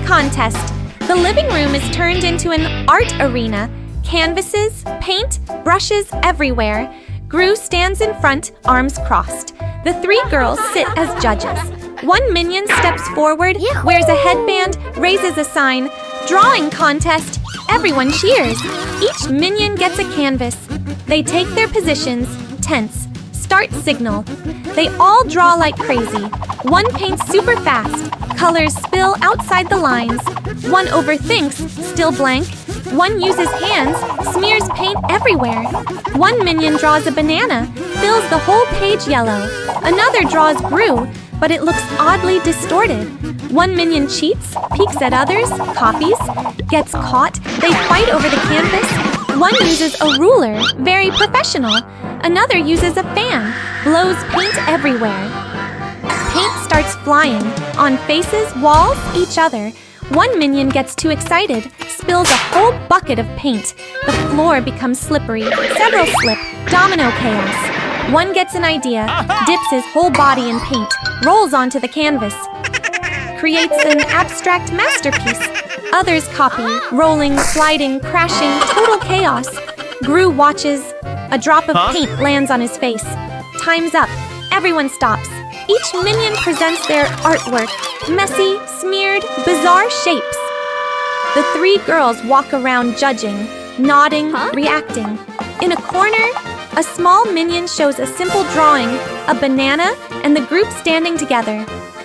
contest. The living room is turned into an art arena. Canvases, paint, brushes everywhere. Gru stands in front, arms crossed. The three girls sit as judges. One minion steps forward, wears a headband, raises a sign. Drawing contest. Everyone cheers. Each minion gets a canvas. They take their positions, tense. Start signal. They all draw like crazy. One paints super fast. Colors spill outside the lines. One overthinks, still blank. One uses hands, smears paint everywhere. One minion draws a banana, fills the whole page yellow. Another draws Gru, but it looks oddly distorted. One minion cheats, peeks at others, copies, gets caught. They fight over the canvas. One uses a ruler, very professional. Another uses a fan, blows paint everywhere. Paint starts flying, on faces, walls, each other. One minion gets too excited, spills a whole bucket of paint. The floor becomes slippery, several slip, domino chaos. One gets an idea, dips his whole body in paint, rolls onto the canvas, creates an abstract masterpiece. Others copy, rolling, sliding, crashing, total chaos. Gru watches. A drop of paint lands on his face. Time's up. Everyone stops. Each minion presents their artwork. Messy, smeared, bizarre shapes. The three girls walk around judging, nodding, reacting. In a corner, a small minion shows a simple drawing, a banana, and the group standing together.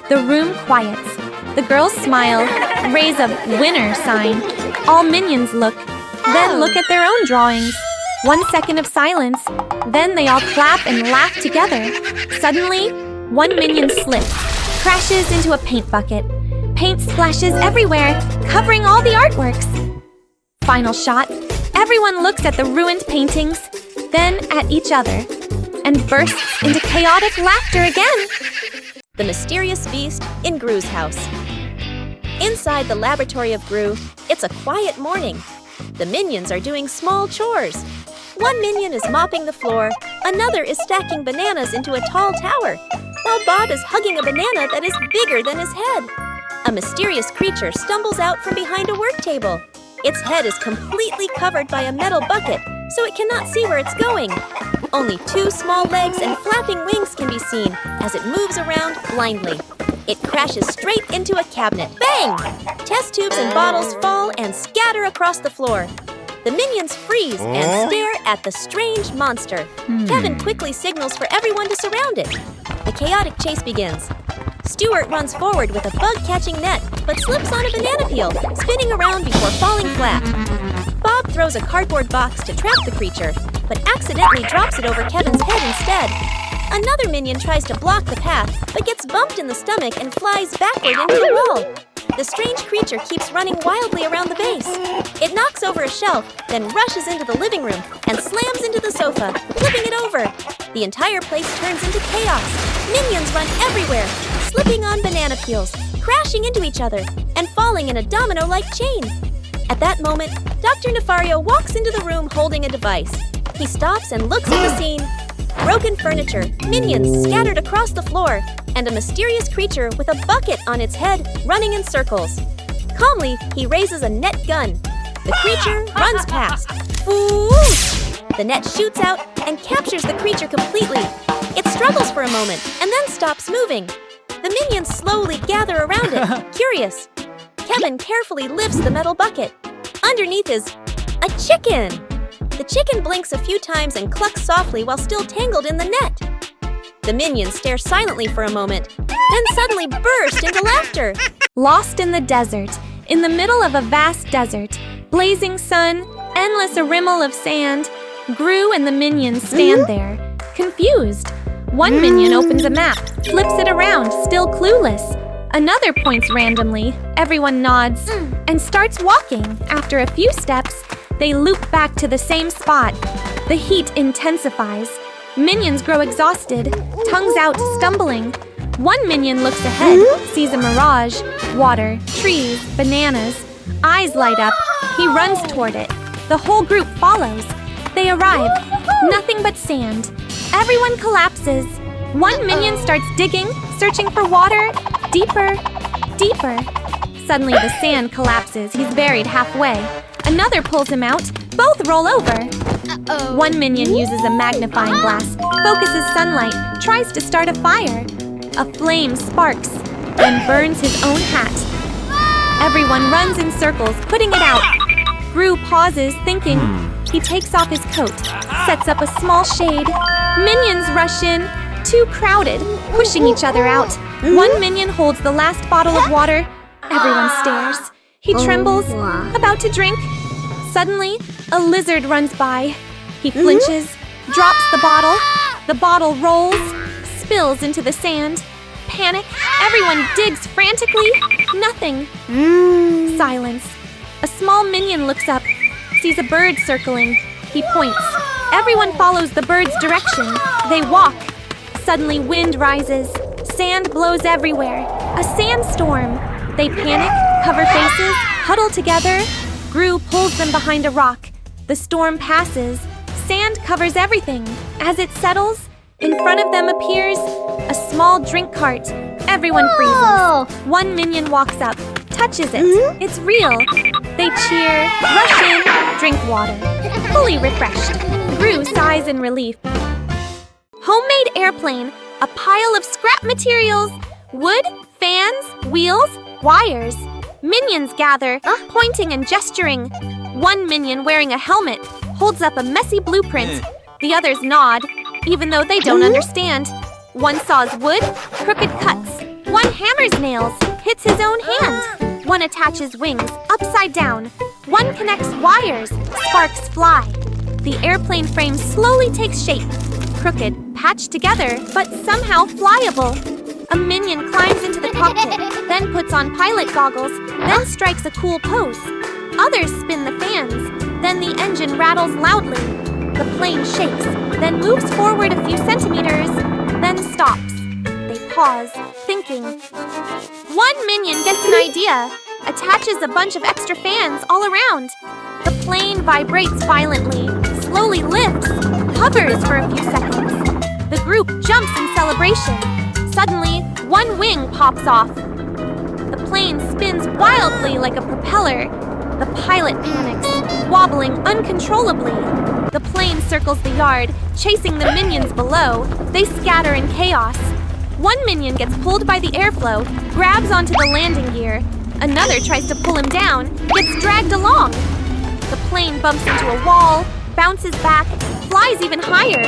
The room quiets. The girls smile, raise a winner sign. All minions look, then look at their own drawings. 1 second of silence, then they all clap and laugh together. Suddenly, one minion slips, crashes into a paint bucket. Paint splashes everywhere, covering all the artworks. Final shot, everyone looks at the ruined paintings, then at each other, and bursts into chaotic laughter again. The mysterious beast in Gru's house. Inside the laboratory of Gru, it's a quiet morning. The minions are doing small chores. One minion is mopping the floor, another is stacking bananas into a tall tower, while Bob is hugging a banana that is bigger than his head. A mysterious creature stumbles out from behind a work table. Its head is completely covered by a metal bucket, so it cannot see where it's going. Only 2 small legs and flapping wings can be seen as it moves around blindly. It crashes straight into a cabinet. Bang! Test tubes and bottles fall and scatter across the floor. The minions freeze and stare at the strange monster. Kevin quickly signals for everyone to surround it. The chaotic chase begins. Stuart runs forward with a bug-catching net, but slips on a banana peel, spinning around before falling flat. Bob throws a cardboard box to trap the creature, but accidentally drops it over Kevin's head instead. Another minion tries to block the path, but gets bumped in the stomach and flies backward into the wall. The strange creature keeps running wildly around the base. It knocks over a shelf, then rushes into the living room and slams into the sofa, flipping it over. The entire place turns into chaos. Minions run everywhere, slipping on banana peels, crashing into each other, and falling in a domino-like chain. At that moment, Dr. Nefario walks into the room holding a device. He stops and looks at the scene. Broken furniture, minions scattered across the floor, and a mysterious creature with a bucket on its head running in circles. Calmly, he raises a net gun. The creature runs past. Whoosh! The net shoots out and captures the creature completely. It struggles for a moment and then stops moving. The minions slowly gather around it, curious. Kevin carefully lifts the metal bucket. Underneath is a chicken. The chicken blinks a few times and clucks softly while still tangled in the net. The minions stare silently for a moment, then suddenly burst into laughter. Lost in the desert, in the middle of a vast desert, blazing sun, endless rimmel of sand, Gru and the minions stand there, confused. One minion opens a map, flips it around, still clueless. Another points randomly, everyone nods, and starts walking. After a few steps, they loop back to the same spot. The heat intensifies. Minions grow exhausted, tongues out, stumbling. One minion looks ahead, sees a mirage, water, trees, bananas. Eyes light up. He runs toward it. The whole group follows. They arrive. Nothing but sand. Everyone collapses. One minion starts digging, searching for water. Deeper, deeper. Suddenly, the sand collapses. He's buried halfway. Another pulls him out. Both roll over. One minion uses a magnifying glass, focuses sunlight, tries to start a fire. A flame sparks, then burns his own hat. Everyone runs in circles, putting it out. Gru pauses, thinking. He takes off his coat, sets up a small shade. Minions rush in, too crowded, pushing each other out. One minion holds the last bottle of water. Everyone stares. He trembles, about to drink. Suddenly, a lizard runs by. He flinches, drops the bottle. The bottle rolls, spills into the sand. Panic, everyone digs frantically. Nothing. Silence. A small minion looks up, sees a bird circling. He points. Everyone follows the bird's direction. They walk. Suddenly, wind rises. Sand blows everywhere. A sandstorm. They panic, cover faces, huddle together. Gru pulls them behind a rock. The storm passes. Sand covers everything. As it settles, in front of them appears a small drink cart. Everyone freezes. One minion walks up, touches it. It's real. They cheer, rush in, drink water. Fully refreshed. Gru sighs in relief. Homemade airplane. A pile of scrap materials. Wood, fans, wheels, wires. Minions gather, pointing and gesturing. One minion wearing a helmet holds up a messy blueprint. The others nod, even though they don't understand. One saws wood, crooked cuts. One hammers nails, hits his own hand. One attaches wings, upside down. One connects wires, sparks fly. The airplane frame slowly takes shape. Crooked, patched together, but somehow flyable. A minion climbs into the cockpit, then puts on pilot goggles, then strikes a cool pose. Others spin the fans, then the engine rattles loudly. The plane shakes, then moves forward a few centimeters, then stops. They pause, thinking. One minion gets an idea, attaches a bunch of extra fans all around. The plane vibrates violently, slowly lifts, hovers for a few seconds. The group jumps in celebration. Suddenly, one wing pops off. The plane spins wildly like a propeller. The pilot panics, wobbling uncontrollably. The plane circles the yard, chasing the minions below. They scatter in chaos. One minion gets pulled by the airflow, grabs onto the landing gear. Another tries to pull him down, gets dragged along. The plane bumps into a wall, bounces back, flies even higher.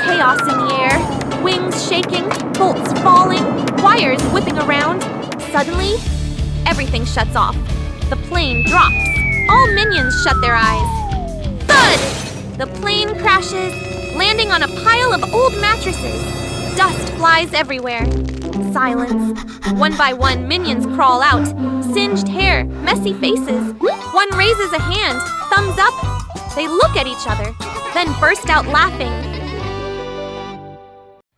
Chaos in the air, wings shaking, bolts falling, wires whipping around. Suddenly, everything shuts off. The plane drops. All minions shut their eyes. Thud! The plane crashes, landing on a pile of old mattresses. Dust flies everywhere. Silence. One by one, minions crawl out. Singed hair, messy faces. One raises a hand, thumbs up. They look at each other, then burst out laughing.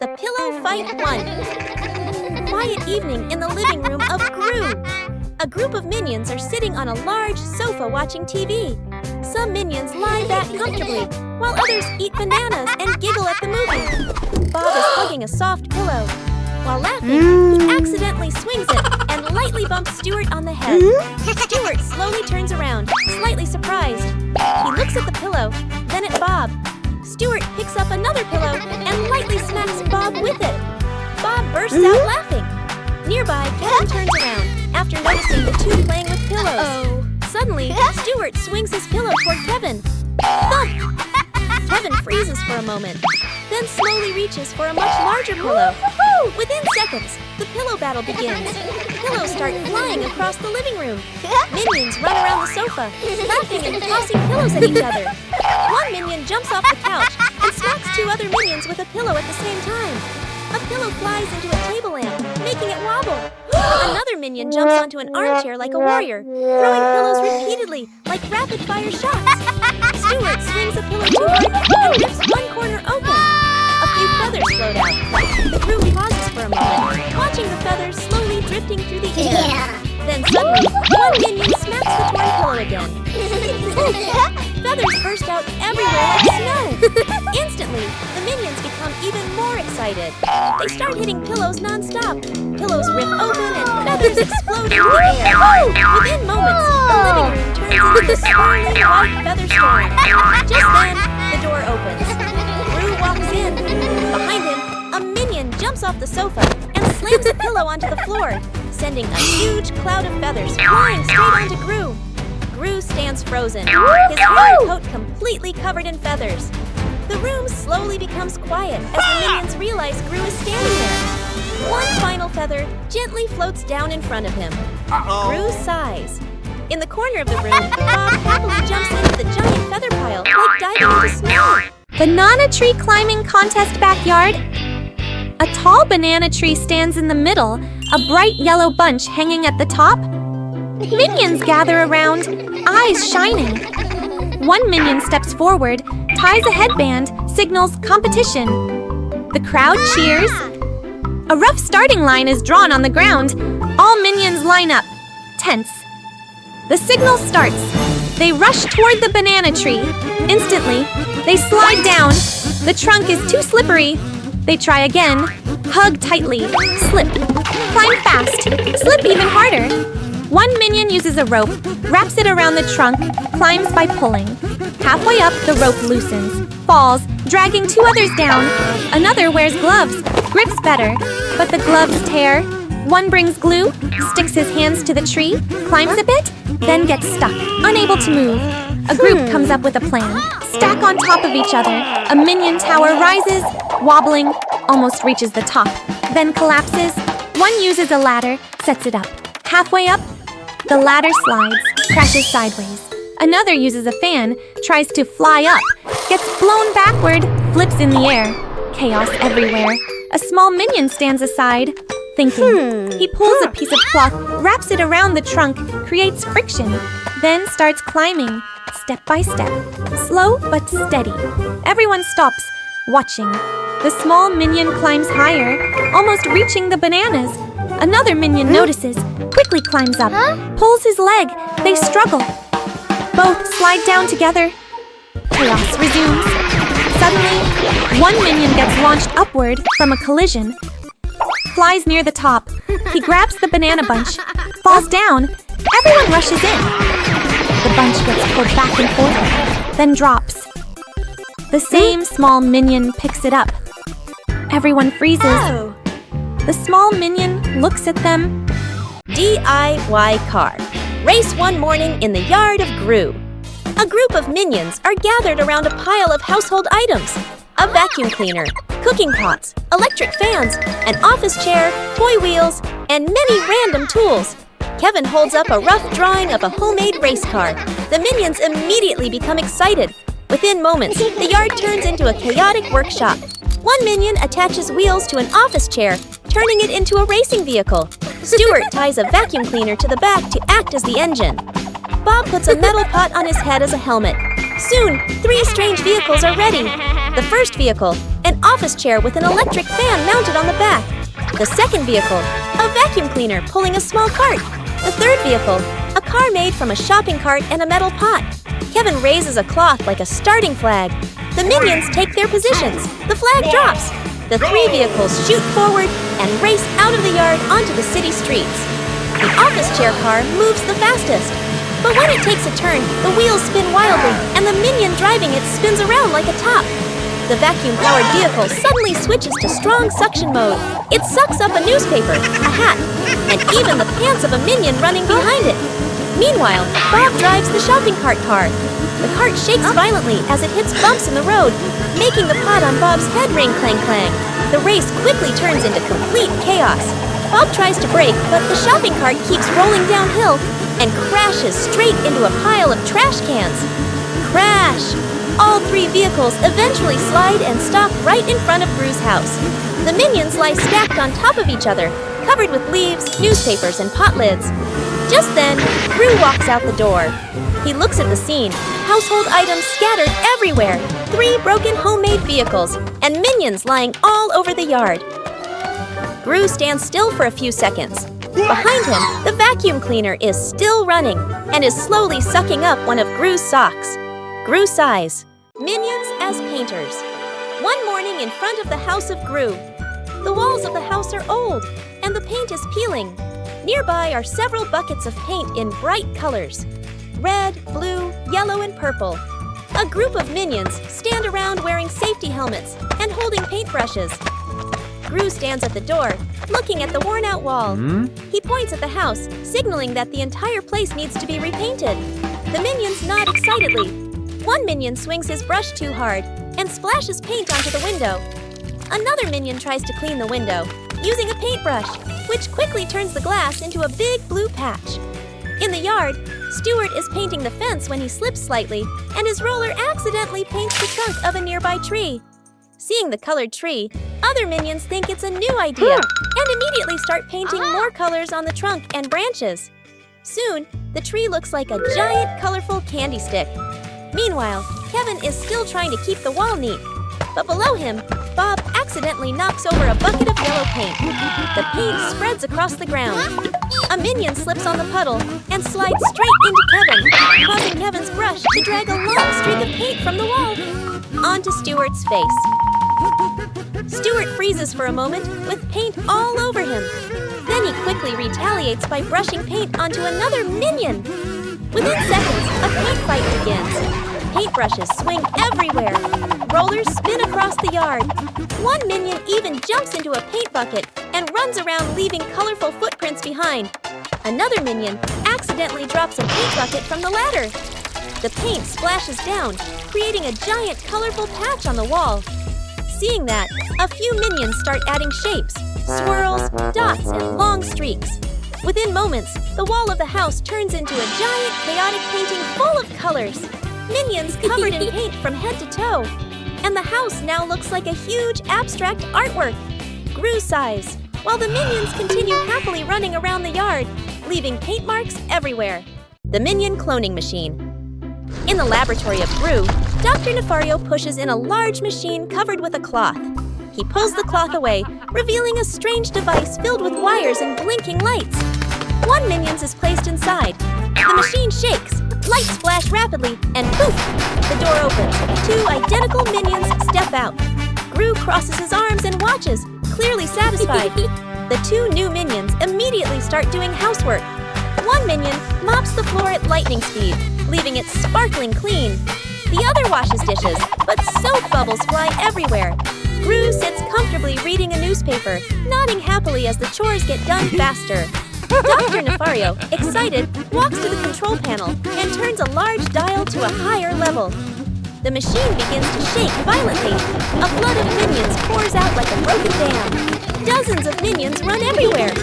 The pillow fight won. Quiet evening in the living room of Gru. A group of minions are sitting on a large sofa watching TV. Some minions lie back comfortably, while others eat bananas and giggle at the movie. Bob is hugging a soft pillow. While laughing, he accidentally swings it and lightly bumps Stuart on the head. Stuart slowly turns around, slightly surprised. He looks at the pillow, then at Bob. Stuart picks up another pillow and lightly smacks Bob with it. Bob bursts out laughing. Nearby, Kevin turns around after noticing the two playing with pillows. Suddenly, Stuart swings his pillow toward Kevin. Thump! Kevin freezes for a moment, then slowly reaches for a much larger pillow. Within seconds, the pillow battle begins. Pillows start flying across the living room. Minions run around the sofa, laughing and tossing pillows at each other. One minion jumps off the couch and smacks two other minions with a pillow at the same time. A pillow flies into a table lamp, making it wobble. Another minion jumps onto an armchair like a warrior, throwing pillows repeatedly, like rapid-fire shots. Stuart swings a pillow too hard and rips one corner open. A few feathers float out. The group pauses for a moment, watching the feathers slowly drifting through the air. Then suddenly, one minion smacks the torn pillow again. Feathers burst out everywhere like snow. Instantly, the minions become even more excited. excited. They start hitting pillows non-stop. Pillows rip open and feathers explode into the air. Within moments, the living room turns into a swirling white feather storm. Just then, the door opens. Gru walks in. Behind him, a minion jumps off the sofa and slams a pillow onto the floor, sending a huge cloud of feathers flying straight onto Gru. Gru stands frozen, his hair and coat completely covered in feathers. The room slowly becomes quiet as the minions realize Gru is standing there. One final feather gently floats down in front of him. Gru sighs. In the corner of the room, Bob happily jumps into the giant feather pile like diving into snow. Banana tree climbing contest backyard. A tall banana tree stands in the middle, a bright yellow bunch hanging at the top. Minions gather around, eyes shining. One minion steps forward, ties a headband, signals competition. The crowd cheers. A rough starting line is drawn on the ground. All minions line up, tense. The signal starts. They rush toward the banana tree. Instantly, they slide down. The trunk is too slippery. They try again. Hug tightly. Slip. Climb fast. Slip even harder. One minion uses a rope, wraps it around the trunk, climbs by pulling. Halfway up, the rope loosens, falls, dragging two others down. Another wears gloves, grips better, but the gloves tear. One brings glue, sticks his hands to the tree, climbs a bit, then gets stuck, unable to move. A group comes up with a plan. Stack on top of each other. A minion tower rises, wobbling, almost reaches the top, then collapses. One uses a ladder, sets it up. Halfway up, the ladder slides, crashes sideways. Another uses a fan, tries to fly up, gets blown backward, flips in the air. Chaos everywhere. A small minion stands aside, thinking. He pulls a piece of cloth, wraps it around the trunk, creates friction, then starts climbing, step by step, slow but steady. Everyone stops, watching. The small minion climbs higher, almost reaching the bananas. Another minion notices, quickly climbs up, pulls his leg. They struggle. Both slide down together. Chaos resumes. Suddenly, one minion gets launched upward from a collision, flies near the top. He grabs the banana bunch, falls down. Everyone rushes in. The bunch gets pulled back and forth, then drops. The same small minion picks it up. Everyone freezes. The small minion looks at them. DIY car. Race one morning in the yard of Gru. A group of minions are gathered around a pile of household items. A vacuum cleaner, cooking pots, electric fans, an office chair, toy wheels, and many random tools. Kevin holds up a rough drawing of a homemade race car. The minions immediately become excited. Within moments, the yard turns into a chaotic workshop. One minion attaches wheels to an office chair, turning it into a racing vehicle. Stuart ties a vacuum cleaner to the back to act as the engine. Bob puts a metal pot on his head as a helmet. Soon, 3 strange vehicles are ready. The first vehicle, an office chair with an electric fan mounted on the back. The second vehicle, a vacuum cleaner pulling a small cart. The third vehicle, a car made from a shopping cart and a metal pot. Kevin raises a cloth like a starting flag. The minions take their positions. The flag drops. The 3 vehicles shoot forward and race out of the yard onto the city streets. The office chair car moves the fastest. But when it takes a turn, the wheels spin wildly and the minion driving it spins around like a top. The vacuum-powered vehicle suddenly switches to strong suction mode. It sucks up a newspaper, a hat, and even the pants of a minion running behind it. Meanwhile, Bob drives the shopping cart car. The cart shakes violently as it hits bumps in the road, making the pot on Bob's head ring clang-clang. The race quickly turns into complete chaos. Bob tries to brake, but the shopping cart keeps rolling downhill and crashes straight into a pile of trash cans. Crash! All 3 vehicles eventually slide and stop right in front of Gru's house. The minions lie stacked on top of each other, covered with leaves, newspapers, and pot lids. Just then, Gru walks out the door. He looks at the scene, household items scattered everywhere, 3 broken homemade vehicles, and minions lying all over the yard. Gru stands still for a few seconds. Behind him, the vacuum cleaner is still running and is slowly sucking up one of Gru's socks. Gru sighs. Minions as painters. One morning in front of the house of Gru. The walls of the house are old, and the paint is peeling. Nearby are several buckets of paint in bright colors: red, blue, yellow, and purple. A group of minions stand around wearing safety helmets and holding paintbrushes. Gru stands at the door, looking at the worn-out wall. He points at the house, signaling that the entire place needs to be repainted. The minions nod excitedly. One minion swings his brush too hard and splashes paint onto the window. Another minion tries to clean the window, using a paintbrush, which quickly turns the glass into a big blue patch. In the yard, Stuart is painting the fence when he slips slightly, and his roller accidentally paints the trunk of a nearby tree. Seeing the colored tree, other minions think it's a new idea and immediately start painting more colors on the trunk and branches. Soon, the tree looks like a giant, colorful candy stick. Meanwhile, Kevin is still trying to keep the wall neat. But below him, Bob accidentally knocks over a bucket of yellow paint. The paint spreads across the ground. A minion slips on the puddle and slides straight into Kevin, causing Kevin's brush to drag a long streak of paint from the wall onto Stuart's face. Stuart freezes for a moment with paint all over him. Then he quickly retaliates by brushing paint onto another minion. Within seconds, a paint fight begins. Paintbrushes swing everywhere. Rollers spin across the yard. One minion even jumps into a paint bucket and runs around leaving colorful footprints behind. Another minion accidentally drops a paint bucket from the ladder. The paint splashes down, creating a giant colorful patch on the wall. Seeing that, a few minions start adding shapes, swirls, dots, and long streaks. Within moments, the wall of the house turns into a giant, chaotic painting full of colors. Minions covered in paint from head to toe. And the house now looks like a huge, abstract artwork, Gru size, while the minions continue happily running around the yard, leaving paint marks everywhere. The Minion Cloning Machine. In the laboratory of Gru, Dr. Nefario pushes in a large machine covered with a cloth. He pulls the cloth away, revealing a strange device filled with wires and blinking lights. One minion is placed inside. The machine shakes, lights flash rapidly, and poof! The door opens. Two identical minions step out. Gru crosses his arms and watches, clearly satisfied. The two new minions immediately start doing housework. One minion mops the floor at lightning speed, leaving it sparkling clean. The other washes dishes, but soap bubbles fly everywhere. Gru sits comfortably reading a newspaper, nodding happily as the chores get done faster. Dr. Nefario, excited, walks to the control panel and turns a large dial to a higher level. The machine begins to shake violently. A flood of minions pours out like a broken dam. Dozens of minions run everywhere.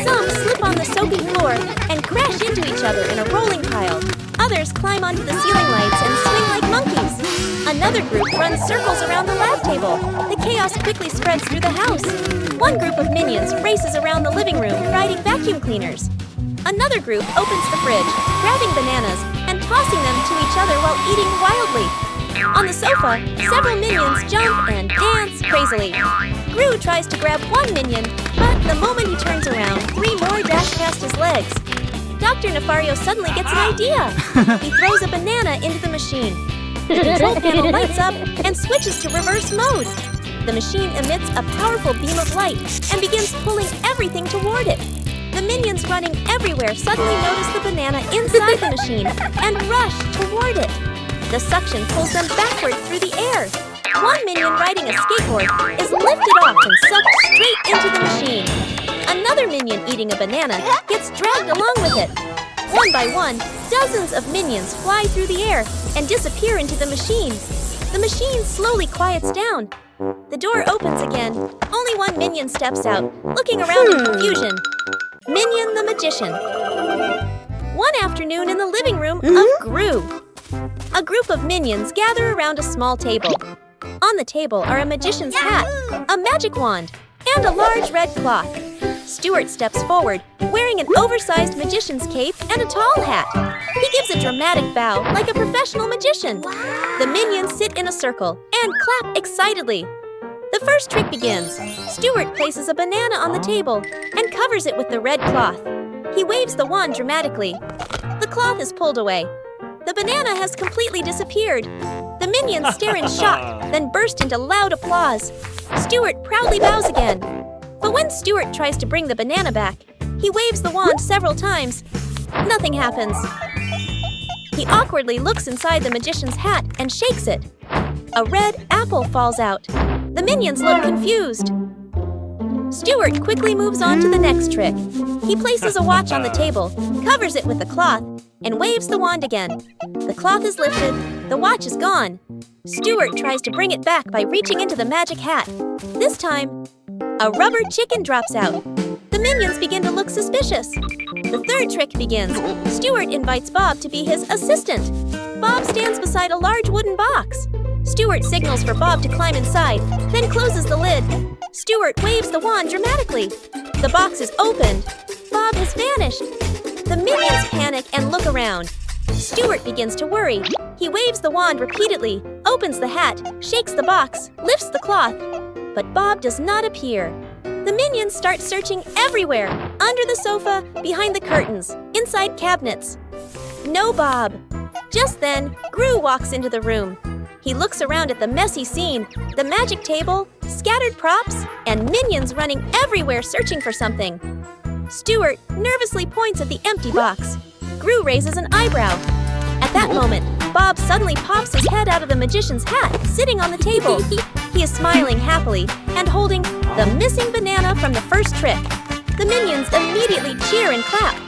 Some slip on the soapy floor and crash into each other in a rolling pile. Others climb onto the ceiling lights and swing like monkeys. Another group runs circles around the lab table. The chaos quickly spreads through the house. One group of minions races around the living room riding vacuum cleaners. Another group opens the fridge, grabbing bananas and tossing them to each other while eating wildly. On the sofa, several minions jump and dance crazily. Gru tries to grab one minion, but the moment he turns around, three more dash past his legs. Dr. Nefario suddenly gets an idea. He throws a banana into the machine. The control panel lights up and switches to reverse mode. The machine emits a powerful beam of light and begins pulling everything toward it. The minions running everywhere suddenly notice the banana inside the machine and rush toward it. The suction pulls them backward through the air. One minion riding a skateboard is lifted off and sucked straight into the machine. Another minion eating a banana gets dragged along with it. One by one, dozens of minions fly through the air and disappear into the machine. The machine slowly quiets down. The door opens again. Only one minion steps out, looking around in confusion. Minion the Magician. One afternoon in the living room of Gru. A group of minions gather around a small table. On the table are a magician's hat, a magic wand, and a large red cloth. Stuart steps forward, wearing an oversized magician's cape and a tall hat. He gives a dramatic bow like a professional magician. The minions sit in a circle and clap excitedly. The first trick begins. Stuart places a banana on the table and covers it with the red cloth. He waves the wand dramatically. The cloth is pulled away. The banana has completely disappeared. The minions stare in shock, then burst into loud applause. Stuart proudly bows again. But when Stuart tries to bring the banana back, he waves the wand several times. Nothing happens. He awkwardly looks inside the magician's hat and shakes it. A red apple falls out. The minions look confused. Stuart quickly moves on to the next trick. He places a watch on the table, covers it with a cloth, and waves the wand again. The cloth is lifted, the watch is gone. Stuart tries to bring it back by reaching into the magic hat. This time, a rubber chicken drops out. The minions begin to look suspicious. The third trick begins. Stuart invites Bob to be his assistant. Bob stands beside a large wooden box. Stuart signals for Bob to climb inside, then closes the lid. Stuart waves the wand dramatically. The box is opened. Bob has vanished. The minions panic and look around. Stuart begins to worry. He waves the wand repeatedly, opens the hat, shakes the box, lifts the cloth. But Bob does not appear. The minions start searching everywhere, under the sofa, behind the curtains, inside cabinets. No Bob. Just then, Gru walks into the room. He looks around at the messy scene, the magic table, scattered props, and minions running everywhere searching for something. Stuart nervously points at the empty box. Gru raises an eyebrow. At that moment, Bob suddenly pops his head out of the magician's hat, sitting on the table. He is smiling happily and holding the missing banana from the first trick. The minions immediately cheer and clap.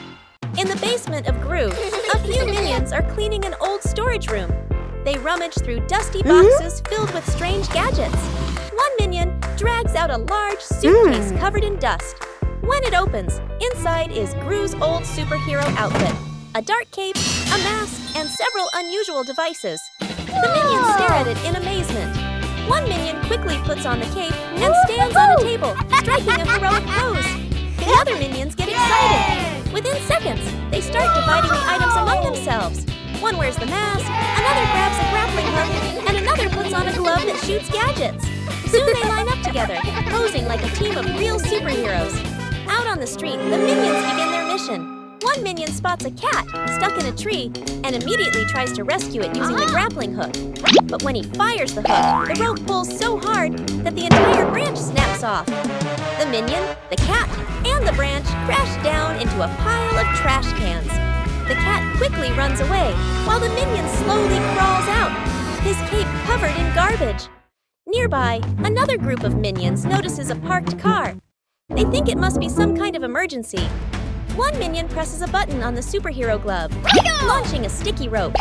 In the basement of Gru, a few minions are cleaning an old storage room. They rummage through dusty boxes filled with strange gadgets. One minion drags out a large suitcase covered in dust. When it opens, inside is Gru's old superhero outfit. A dark cape, a mask, and several unusual devices. The minions stare at it in amazement. One minion quickly puts on the cape and stands on a table, striking a heroic pose. The other minions get excited. Within seconds, they start dividing the items among themselves. One wears the mask, another grabs a grappling hook, and another puts on a glove that shoots gadgets. Soon they line up together, posing like a team of real superheroes. Out on the street, the minions begin their mission. One minion spots a cat stuck in a tree and immediately tries to rescue it using the grappling hook. But when he fires the hook, the rope pulls so hard that the entire branch snaps off. The minion, the cat, and the branch crash down into a pile of trash cans. The cat quickly runs away, while the minion slowly crawls out, his cape covered in garbage. Nearby, another group of minions notices a parked car. They think it must be some kind of emergency. One minion presses a button on the superhero glove, launching a sticky rope.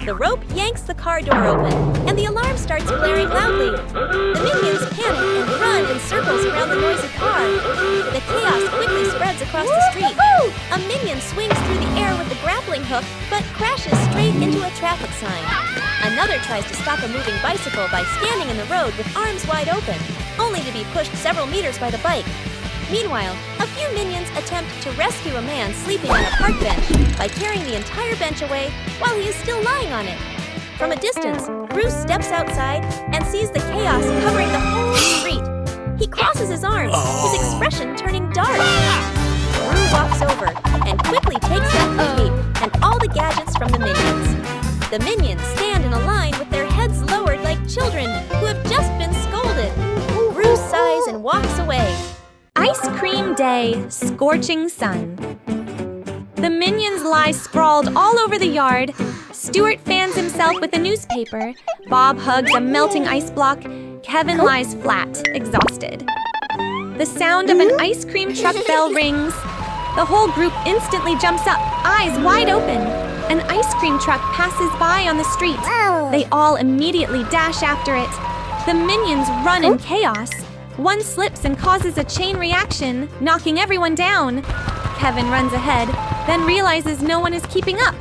The rope yanks the car door open, and the alarm starts blaring loudly. The minions panic and run in circles around the noisy car. The chaos quickly spreads across the street. A minion swings through the air with the grappling hook, but crashes straight into a traffic sign. Another tries to stop a moving bicycle by standing in the road with arms wide open, only to be pushed several meters by the bike. Meanwhile, a few minions attempt to rescue a man sleeping on a park bench by carrying the entire bench away while he is still lying on it. From a distance, Bruce steps outside and sees the chaos covering the whole street. He crosses his arms, his expression turning dark. Bruce walks over and quickly takes out the cape and all the gadgets from the minions. The minions stand in a line with their heads lowered like children who have just been scolded. Bruce sighs and walks away. Ice cream day, scorching sun. The minions lie sprawled all over the yard. Stuart fans himself with a newspaper. Bob hugs a melting ice block. Kevin lies flat, exhausted. The sound of an ice cream truck bell rings. The whole group instantly jumps up, eyes wide open. An ice cream truck passes by on the street. They all immediately dash after it. The minions run in chaos. One slips and causes a chain reaction, knocking everyone down. Kevin runs ahead, then realizes no one is keeping up.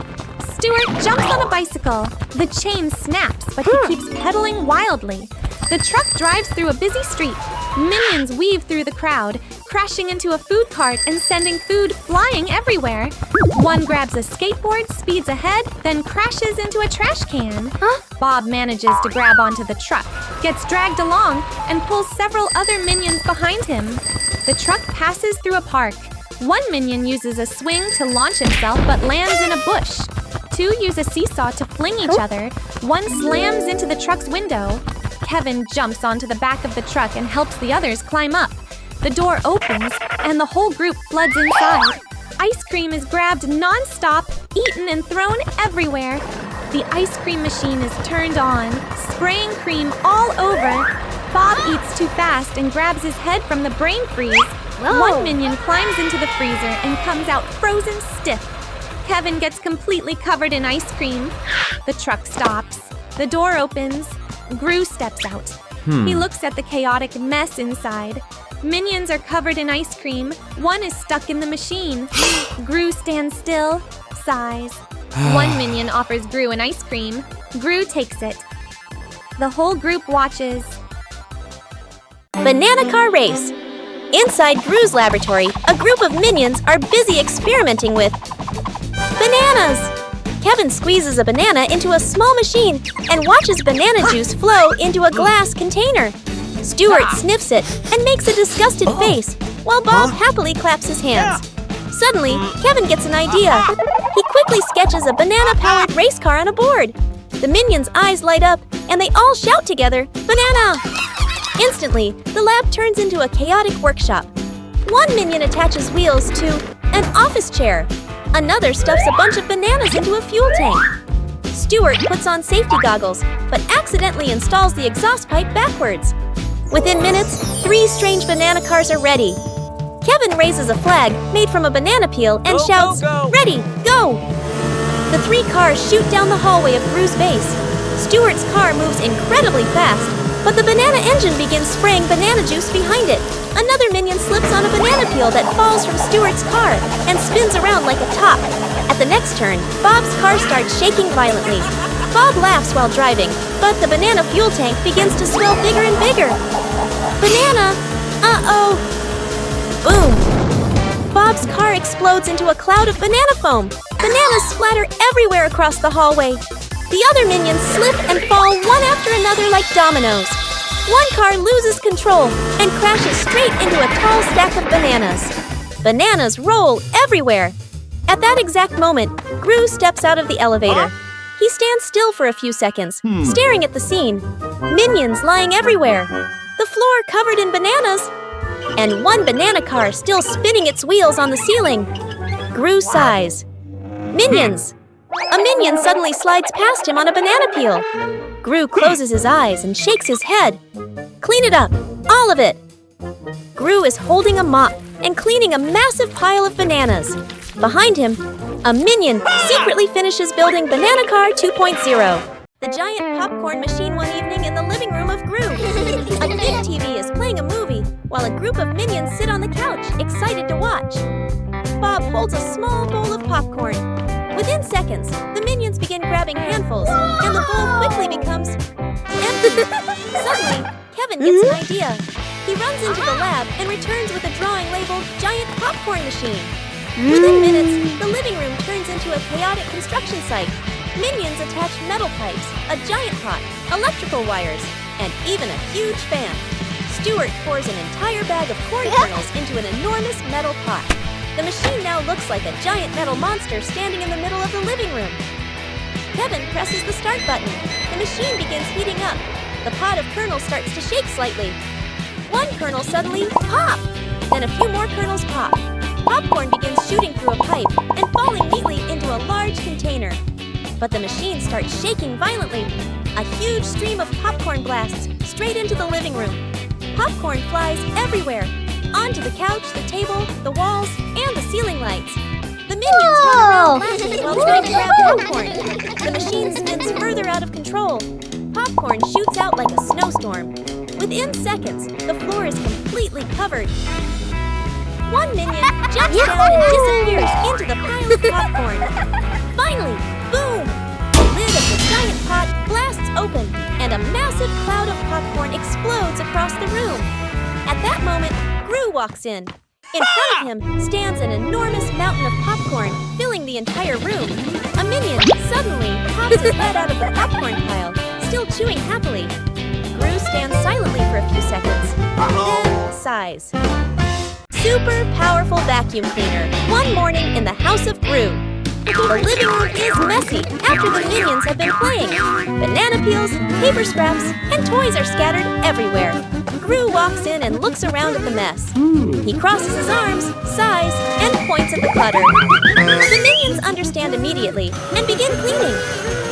Stuart jumps on a bicycle. The chain snaps, but he keeps pedaling wildly. The truck drives through a busy street. Minions weave through the crowd, crashing into a food cart and sending food flying everywhere. One grabs a skateboard, speeds ahead, then crashes into a trash can. Bob manages to grab onto the truck, gets dragged along, and pulls several other minions behind him. The truck passes through a park. One minion uses a swing to launch himself but lands in a bush. two use a seesaw to fling each other. One slams into the truck's window. Kevin jumps onto the back of the truck and helps the others climb up. The door opens, and the whole group floods inside. Ice cream is grabbed non-stop, eaten and thrown everywhere. The ice cream machine is turned on, spraying cream all over. Bob eats too fast and grabs his head from the brain freeze. One minion climbs into the freezer and comes out frozen stiff. Kevin gets completely covered in ice cream. The truck stops. The door opens. Gru steps out. He looks at the chaotic mess inside. Minions are covered in ice cream. One is stuck in the machine. Gru stands still, sighs. One minion offers Gru an ice cream. Gru takes it. The whole group watches. Banana car race. Inside Gru's laboratory, a group of minions are busy experimenting with bananas. Kevin squeezes a banana into a small machine and watches banana juice flow into a glass container. Stuart sniffs it and makes a disgusted face, while Bob happily claps his hands. Suddenly, Kevin gets an idea. He quickly sketches a banana-powered race car on a board. The minions' eyes light up, and they all shout together, "Banana!" Instantly, the lab turns into a chaotic workshop. One minion attaches wheels to an office chair. Another stuffs a bunch of bananas into a fuel tank. Stuart puts on safety goggles, but accidentally installs the exhaust pipe backwards. Within minutes, 3 strange banana cars are ready. Kevin raises a flag made from a banana peel and shouts, "Ready, go!" The 3 cars shoot down the hallway of Gru's base. Stuart's car moves incredibly fast, but the banana engine begins spraying banana juice behind it. Another minion slips on a banana peel that falls from Stuart's car and spins around like a top. At the next turn, Bob's car starts shaking violently. Bob laughs while driving, but the banana fuel tank begins to swell bigger and bigger. Banana! Uh-oh! Boom! Bob's car explodes into a cloud of banana foam. Bananas splatter everywhere across the hallway. The other minions slip and fall one after another like dominoes. One car loses control and crashes straight into a tall stack of bananas. Bananas roll everywhere. At that exact moment, Gru steps out of the elevator. He stands still for a few seconds, staring at the scene. Minions lying everywhere. The floor covered in bananas. And one banana car still spinning its wheels on the ceiling. Gru sighs. Minions! A minion suddenly slides past him on a banana peel. Gru closes his eyes and shakes his head. Clean it up, all of it. Gru is holding a mop and cleaning a massive pile of bananas. Behind him, a minion secretly finishes building Banana Car 2.0. The giant popcorn machine one evening in the living room of Gru. A big TV is playing a movie while a group of minions sit on the couch, excited to watch. Bob holds a small bowl of popcorn. Within seconds, the minions begin grabbing handfuls, and the bowl quickly becomes empty. Suddenly, Kevin gets an idea. He runs into the lab and returns with a drawing labeled Giant Popcorn Machine. Within minutes, the living room turns into a chaotic construction site. Minions attach metal pipes, a giant pot, electrical wires, and even a huge fan. Stuart pours an entire bag of corn kernels into an enormous metal pot. The machine now looks like a giant metal monster standing in the middle of the living room. Kevin presses the start button. The machine begins heating up. The pot of kernels starts to shake slightly. One kernel suddenly pop! Then a few more kernels pop. Popcorn begins shooting through a pipe and falling neatly into a large container. But the machine starts shaking violently. A huge stream of popcorn blasts straight into the living room. Popcorn flies everywhere. Onto the couch, the table, the walls, and the ceiling lights. The minions run around laughing while trying to grab popcorn. The machine spins further out of control. Popcorn shoots out like a snowstorm. Within seconds, the floor is completely covered. One minion jumps down and disappears into the pile of popcorn. Finally, boom! The lid of the giant pot blasts open, and a massive cloud of popcorn explodes across the room. At that moment, Gru walks in. In front of him stands an enormous mountain of popcorn, filling the entire room. A minion suddenly pops his head out of the popcorn pile, still chewing happily. Gru stands silently for a few seconds, then sighs. Super powerful vacuum cleaner. One morning in the house of Gru. The living room is messy after the minions have been playing. Banana peels, paper scraps, and toys are scattered everywhere. Gru walks in and looks around at the mess. He crosses his arms, sighs, and points at the clutter. The minions understand immediately and begin cleaning.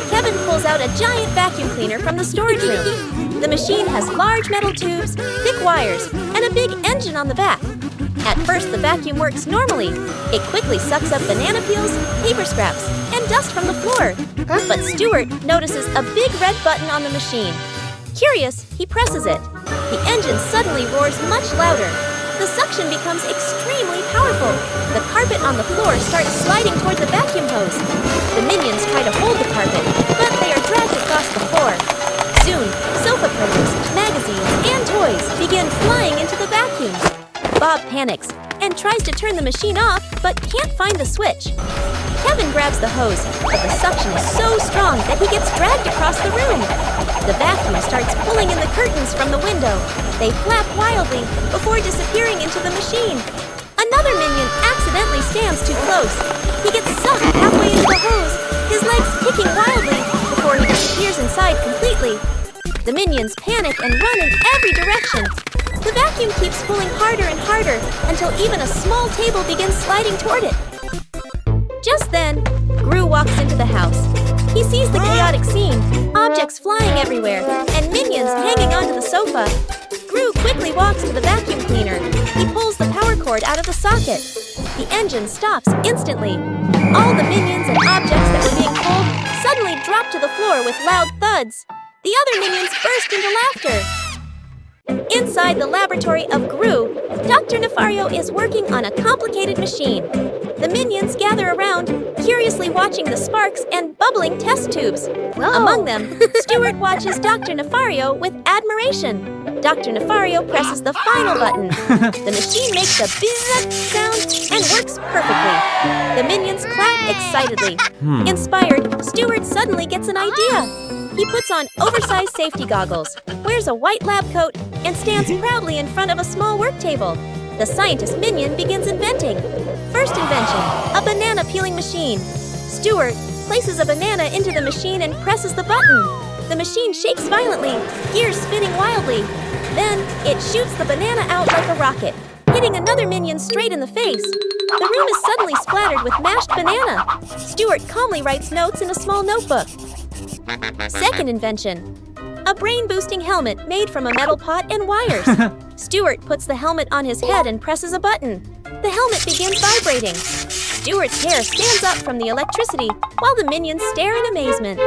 Kevin pulls out a giant vacuum cleaner from the storage room. The machine has large metal tubes, thick wires, and a big engine on the back. At first, the vacuum works normally. It quickly sucks up banana peels, paper scraps, and dust from the floor. But Stuart notices a big red button on the machine. Curious, he presses it. The engine suddenly roars much louder. The suction becomes extremely powerful. The carpet on the floor starts sliding toward the vacuum hose. The minions try to hold the carpet, but they are dragged across the floor. Soon, sofa pillows, magazines, and toys begin flying into the vacuum. Bob panics and tries to turn the machine off, but can't find the switch. Kevin grabs the hose, but the suction is so strong that he gets dragged across the room. The vacuum starts pulling in the curtains from the window. They flap wildly before disappearing into the machine. Another minion accidentally stands too close. He gets sucked halfway into the hose, his legs kicking wildly before he disappears inside completely. The minions panic and run in every direction. The vacuum keeps pulling harder and harder until even a small table begins sliding toward it. Just then, Gru walks into the house. He sees the chaotic scene, objects flying everywhere, and minions hanging onto the sofa. Gru quickly walks to the vacuum cleaner. He pulls the power cord out of the socket. The engine stops instantly. All the minions and objects that were being pulled suddenly drop to the floor with loud thuds. The other minions burst into laughter. Inside the laboratory of Gru, Dr. Nefario is working on a complicated machine. The minions gather around, curiously watching the sparks and bubbling test tubes. Among them, Stuart watches Dr. Nefario with admiration. Dr. Nefario presses the final button. The machine makes a bzzz sound and works perfectly. The minions clap excitedly. Inspired, Stuart suddenly gets an idea. He puts on oversized safety goggles, wears a white lab coat, and stands proudly in front of a small work table. The scientist minion begins inventing. First invention, a banana peeling machine. Stuart places a banana into the machine and presses the button. The machine shakes violently, gears spinning wildly. Then it shoots the banana out like a rocket, hitting another minion straight in the face. The room is suddenly splattered with mashed banana. Stuart calmly writes notes in a small notebook. Second invention, a brain-boosting helmet made from a metal pot and wires. Stuart puts the helmet on his head and presses a button. The helmet begins vibrating. Stuart's hair stands up from the electricity while the minions stare in amazement.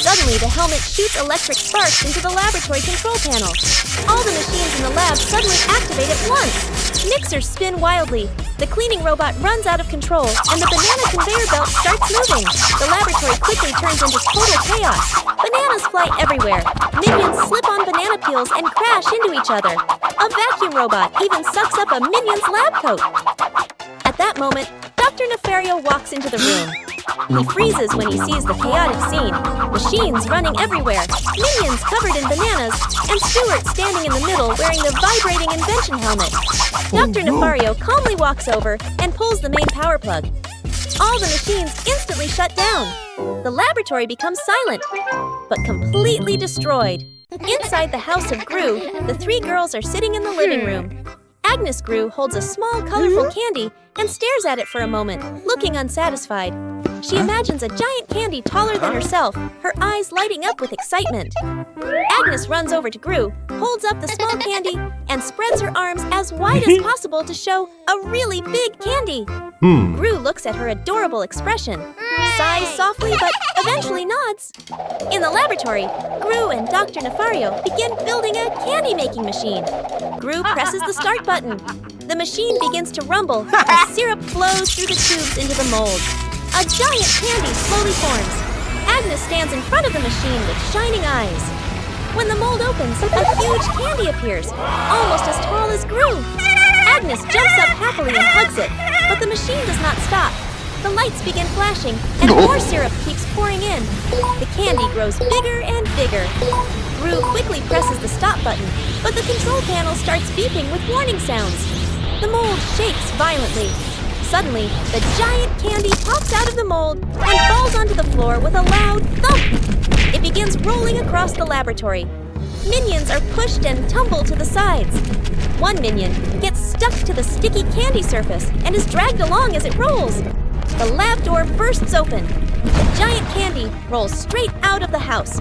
Suddenly, the helmet shoots electric sparks into the laboratory control panel. All the machines in the lab suddenly activate at once. Mixers spin wildly. The cleaning robot runs out of control, and the banana conveyor belt starts moving. The laboratory quickly turns into total chaos. Bananas fly everywhere. Minions slip on banana peels and crash into each other. A vacuum robot even sucks up a minion's lab coat. At that moment, Dr. Nefario walks into the room. He freezes when he sees the chaotic scene. Machines running everywhere, minions covered in bananas, and Stuart standing in the middle wearing the vibrating invention helmet. Dr. Nefario calmly walks over and pulls the main power plug. All the machines instantly shut down. The laboratory becomes silent, but completely destroyed. Inside the house of Gru, the three girls are sitting in the living room. Agnes Gru holds a small, colorful candy and stares at it for a moment, looking unsatisfied. She imagines a giant candy taller than herself, her eyes lighting up with excitement. Agnes runs over to Gru, holds up the small candy, and spreads her arms as wide as possible to show a really big candy. Gru looks at her adorable expression, sighs softly but eventually nods. In the laboratory, Gru and Dr. Nefario begin building a candy-making machine. Gru presses the start button. The machine begins to rumble as syrup flows through the tubes into the mold. A giant candy slowly forms. Agnes stands in front of the machine with shining eyes. When the mold opens, a huge candy appears, almost as tall as Gru. Agnes jumps up happily and hugs it, but the machine does not stop. The lights begin flashing, and more syrup keeps pouring in. The candy grows bigger and bigger. Gru quickly presses the stop button, but the control panel starts beeping with warning sounds. The mold shakes violently. Suddenly, the giant candy pops out of the mold and falls onto the floor with a loud thump. It begins rolling across the laboratory. Minions are pushed and tumble to the sides. One minion gets stuck to the sticky candy surface and is dragged along as it rolls. The lab door bursts open. The giant candy rolls straight out of the house.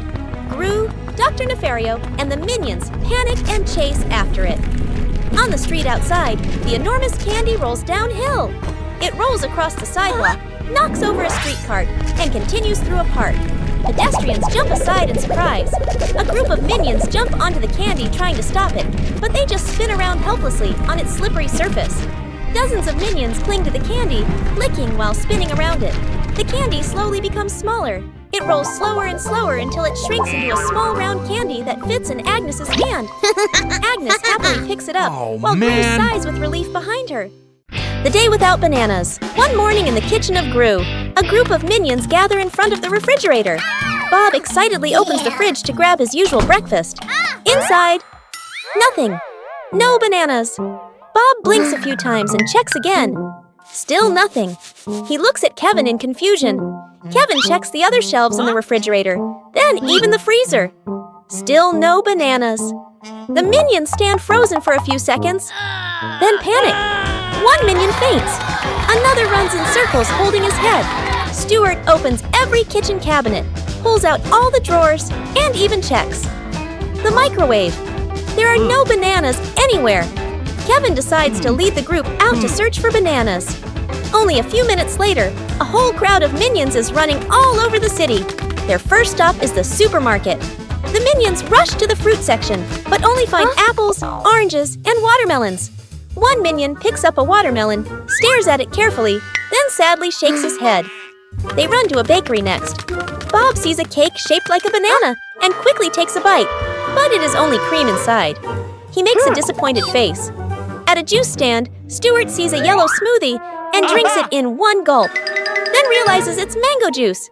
Gru, Dr. Nefario, and the minions panic and chase after it. On the street outside, the enormous candy rolls downhill. It rolls across the sidewalk, knocks over a street cart, and continues through a park. Pedestrians jump aside in surprise. A group of minions jump onto the candy trying to stop it, but they just spin around helplessly on its slippery surface. Dozens of minions cling to the candy, licking while spinning around it. The candy slowly becomes smaller. It rolls slower and slower until it shrinks into a small round candy that fits in Agnes's hand. Agnes happily picks it up, while Gru sighs with relief behind her. The day without bananas. One morning in the kitchen of Gru, a group of minions gather in front of the refrigerator. Bob excitedly opens the fridge to grab his usual breakfast. Inside, nothing. No bananas. Bob blinks a few times and checks again. Still nothing. He looks at Kevin in confusion. Kevin checks the other shelves in the refrigerator, then even the freezer. Still no bananas. The minions stand frozen for a few seconds, then panic. One minion faints. Another runs in circles holding his head. Stuart opens every kitchen cabinet, pulls out all the drawers, and even checks the microwave. There are no bananas anywhere. Kevin decides to lead the group out to search for bananas. Only a few minutes later, a whole crowd of minions is running all over the city. Their first stop is the supermarket. The minions rush to the fruit section, but only find apples, oranges, and watermelons. One minion picks up a watermelon, stares at it carefully, then sadly shakes his head. They run to a bakery next. Bob sees a cake shaped like a banana and quickly takes a bite, but it is only cream inside. He makes a disappointed face. At a juice stand, Stuart sees a yellow smoothie and drinks it in one gulp, then realizes it's mango juice.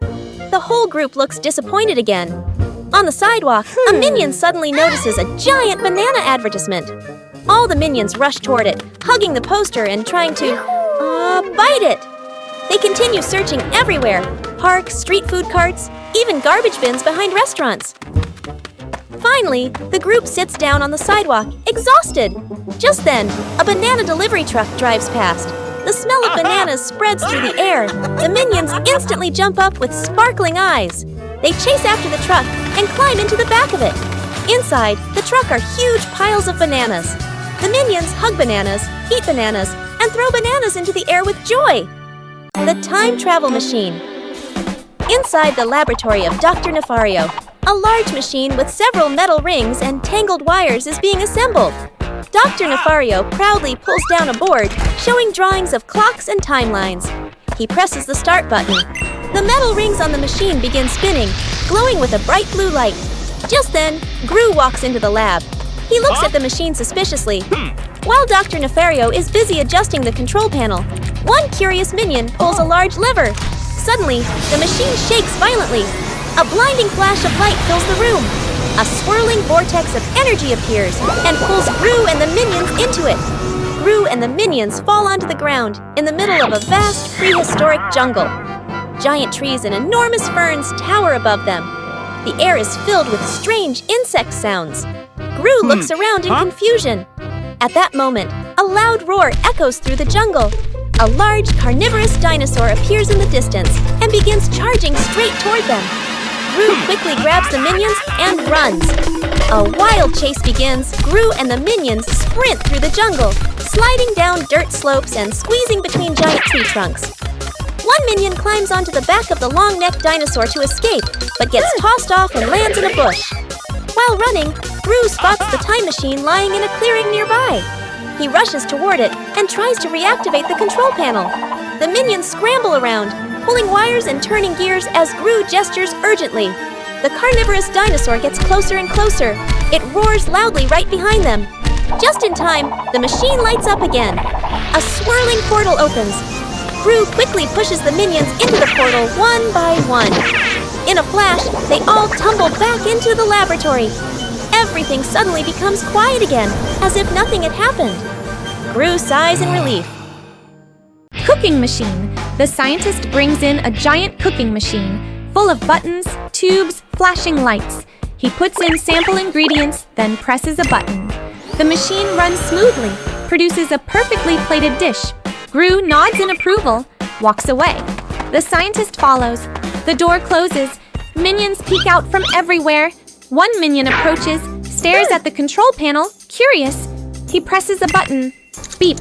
The whole group looks disappointed again. On the sidewalk, a minion suddenly notices a giant banana advertisement. All the minions rush toward it, hugging the poster and trying to, bite it. They continue searching everywhere: parks, street food carts, even garbage bins behind restaurants. Finally, the group sits down on the sidewalk, exhausted. Just then, a banana delivery truck drives past. The smell of bananas spreads through the air. The minions instantly jump up with sparkling eyes. They chase after the truck and climb into the back of it. Inside, the truck are huge piles of bananas. The minions hug bananas, eat bananas, and throw bananas into the air with joy. The time travel machine. Inside the laboratory of Dr. Nefario, a large machine with several metal rings and tangled wires is being assembled. Dr. Nefario proudly pulls down a board showing drawings of clocks and timelines. He presses the start button. The metal rings on the machine begin spinning, glowing with a bright blue light. Just then, Gru walks into the lab. He looks at the machine suspiciously. While Dr. Nefario is busy adjusting the control panel, one curious minion pulls a large lever. Suddenly, the machine shakes violently. A blinding flash of light fills the room. A swirling vortex of energy appears and pulls Gru and the minions into it. Gru and the minions fall onto the ground in the middle of a vast prehistoric jungle. Giant trees and enormous ferns tower above them. The air is filled with strange insect sounds. Gru looks around in confusion. At that moment, a loud roar echoes through the jungle. A large carnivorous dinosaur appears in the distance and begins charging straight toward them. Gru quickly grabs the minions and runs. A wild chase begins. Gru and the minions sprint through the jungle, sliding down dirt slopes and squeezing between giant tree trunks. One minion climbs onto the back of the long-necked dinosaur to escape, but gets tossed off and lands in a bush. While running, Gru spots the time machine lying in a clearing nearby. He rushes toward it and tries to reactivate the control panel. The minions scramble around, pulling wires and turning gears as Gru gestures urgently. The carnivorous dinosaur gets closer and closer. It roars loudly right behind them. Just in time, the machine lights up again. A swirling portal opens. Gru quickly pushes the minions into the portal one by one. In a flash, they all tumble back into the laboratory. Everything suddenly becomes quiet again, as if nothing had happened. Gru sighs in relief. Cooking machine. The scientist brings in a giant cooking machine, full of buttons, tubes, flashing lights. He puts in sample ingredients, then presses a button. The machine runs smoothly, produces a perfectly plated dish. Gru nods in approval, walks away. The scientist follows. The door closes. Minions peek out from everywhere. One minion approaches, stares at the control panel, curious. He presses a button. Beep.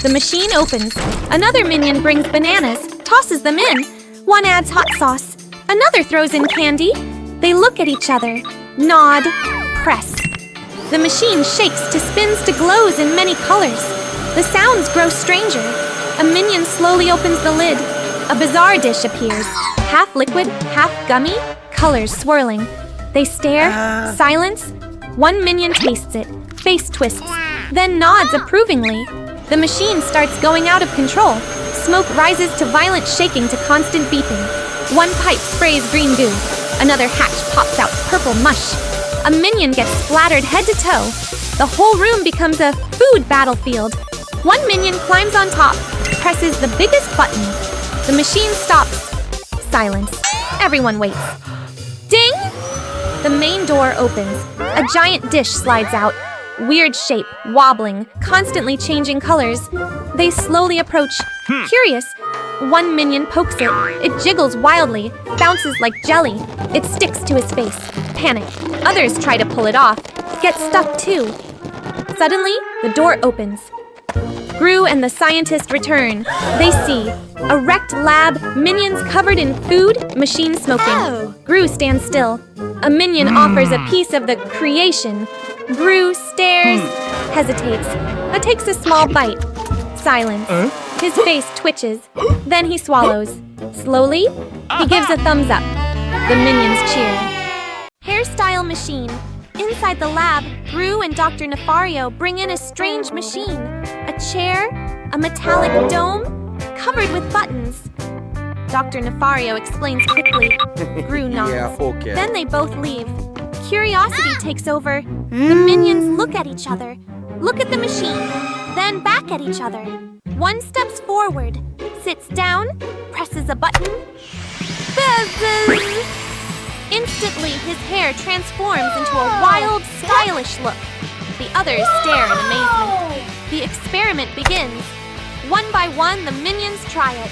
The machine opens. Another minion brings bananas, tosses them in. One adds hot sauce. Another throws in candy. They look at each other. Nod. Press. The machine shakes to spins to glows in many colors. The sounds grow stranger. A minion slowly opens the lid. A bizarre dish appears. Half liquid, half gummy, colors swirling. They stare, silence. One minion tastes it, face twists, then nods approvingly. The machine starts going out of control. Smoke rises to violent shaking to constant beeping. One pipe sprays green goo. Another hatch pops out purple mush. A minion gets splattered head to toe. The whole room becomes a food battlefield. One minion climbs on top, presses the biggest button. The machine stops. Silence. Everyone waits. Ding! The main door opens. A giant dish slides out. Weird shape, wobbling, constantly changing colors. They slowly approach. Curious. One minion pokes it. It jiggles wildly, bounces like jelly. It sticks to his face. Panic. Others try to pull it off. Get stuck too. Suddenly, the door opens. Gru and the scientist return. They see a wrecked lab, minions covered in food, machine smoking. Oh. Gru stands still. A minion offers a piece of the creation. Gru stares, hesitates, takes a small bite. Silence. His face twitches. Then he swallows. Slowly, he gives a thumbs up. The minions cheer. Hairstyle machine. Inside the lab, Gru and Dr. Nefario bring in a strange machine. A chair, a metallic dome, covered with buttons. Dr. Nefario explains quickly. Gru nods. Yeah, okay. Then they both leave. Curiosity takes over. The minions look at each other, look at the machine, then back at each other. One steps forward, sits down, presses a button. Buzzes! Instantly, his hair transforms into a wild, stylish look. The others stare in amazement. The experiment begins. One by one, the minions try it.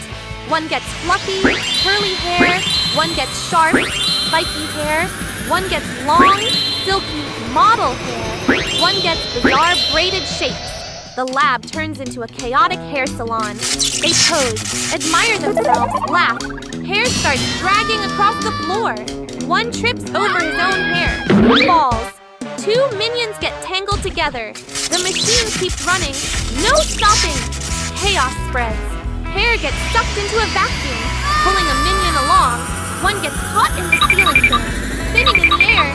One gets fluffy, curly hair. One gets sharp, spiky hair. One gets long, silky, model hair. One gets bizarre braided shapes. The lab turns into a chaotic hair salon. They pose, admire themselves, laugh. Hair starts dragging across the floor. One trips over his own hair, falls. Two minions get tangled together. The machine keeps running. No stopping. Chaos spreads. Hair gets sucked into a vacuum, pulling a minion along. One gets caught in the ceiling fan, spinning in the air.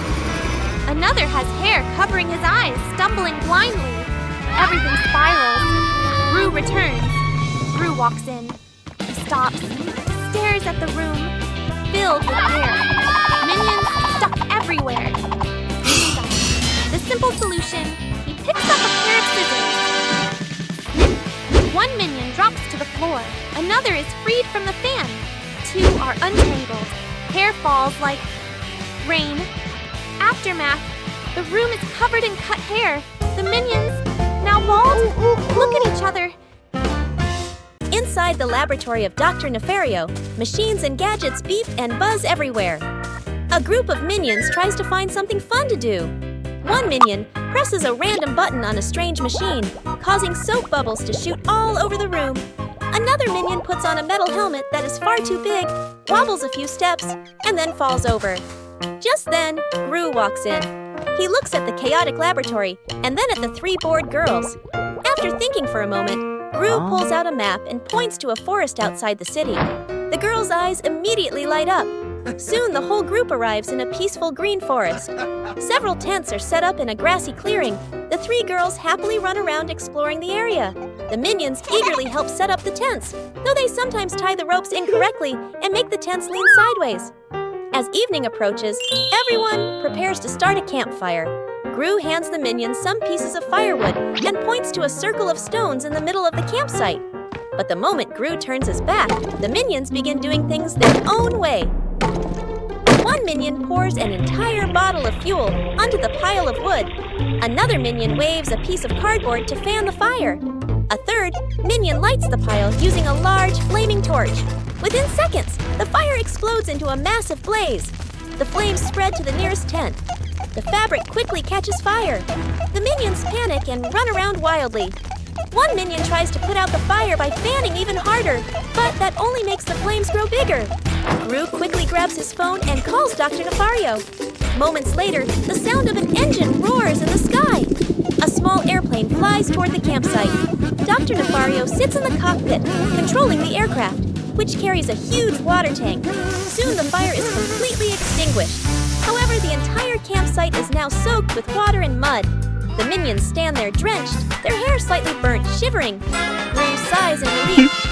Another has hair covering his eyes, stumbling blindly. Everything spirals. Gru returns. Gru walks in. He stops, stares at the room, filled with hair. Minions stuck everywhere. He stops. The simple solution, he picks up a pair of scissors. One minion drops to the floor. Another is freed from the fan. Two are untangled. Hair falls like rain. Aftermath. The room is covered in cut hair. The minions, now bald, look at each other. Inside the laboratory of Dr. Nefario, machines and gadgets beep and buzz everywhere. A group of minions tries to find something fun to do. One minion presses a random button on a strange machine, causing soap bubbles to shoot all over the room. Another minion puts on a metal helmet that is far too big, wobbles a few steps, and then falls over. Just then, Gru walks in. He looks at the chaotic laboratory and then at the three bored girls. After thinking for a moment, Gru pulls out a map and points to a forest outside the city. The girls' eyes immediately light up. Soon the whole group arrives in a peaceful green forest. Several tents are set up in a grassy clearing. The three girls happily run around exploring the area. The minions eagerly help set up the tents, though they sometimes tie the ropes incorrectly and make the tents lean sideways. As evening approaches, everyone prepares to start a campfire. Gru hands the minions some pieces of firewood and points to a circle of stones in the middle of the campsite. But the moment Gru turns his back, the minions begin doing things their own way. One minion pours an entire bottle of fuel onto the pile of wood. Another minion waves a piece of cardboard to fan the fire. A third minion lights the pile using a large flaming torch. Within seconds, the fire explodes into a massive blaze. The flames spread to the nearest tent. The fabric quickly catches fire. The minions panic and run around wildly. One minion tries to put out the fire by fanning even harder, but that only makes the flames grow bigger. Gru quickly grabs his phone and calls Dr. Nefario. Moments later, the sound of an engine roars in the sky. A small airplane flies toward the campsite. Dr. Nefario sits in the cockpit, controlling the aircraft, which carries a huge water tank. Soon the fire is completely extinguished. However, the entire campsite is now soaked with water and mud. The minions stand there drenched, their hair slightly burnt, shivering. Gru sighs in relief